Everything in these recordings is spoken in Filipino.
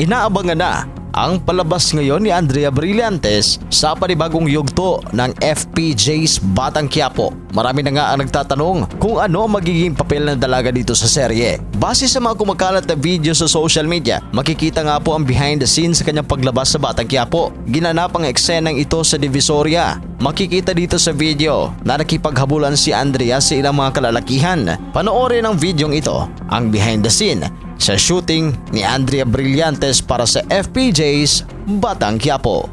Inaabangan na ang palabas ngayon ni Andrea Brillantes sa panibagong yugto ng FPJ's Batang Quiapo. Marami na nga ang nagtatanong kung ano magiging papel ng dalaga dito sa serye. Base sa mga kumakalat na video sa social media, makikita nga po ang behind the scenes sa kanyang paglabas sa Batang Quiapo. Ginanap ang eksenang ito sa Divisoria. Makikita dito sa video na nakipaghabulan si Andrea sa ilang mga kalalakihan. Panoorin ang videong ito, ang behind the scene sa shooting ni Andrea Brillantes para sa FPJ's Batang Quiapo.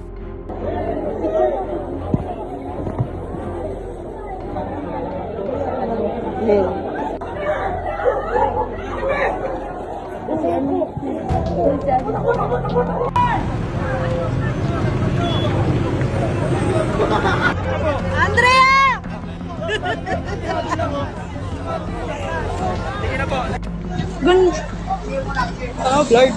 Andrea! Gun. Oh, blurred.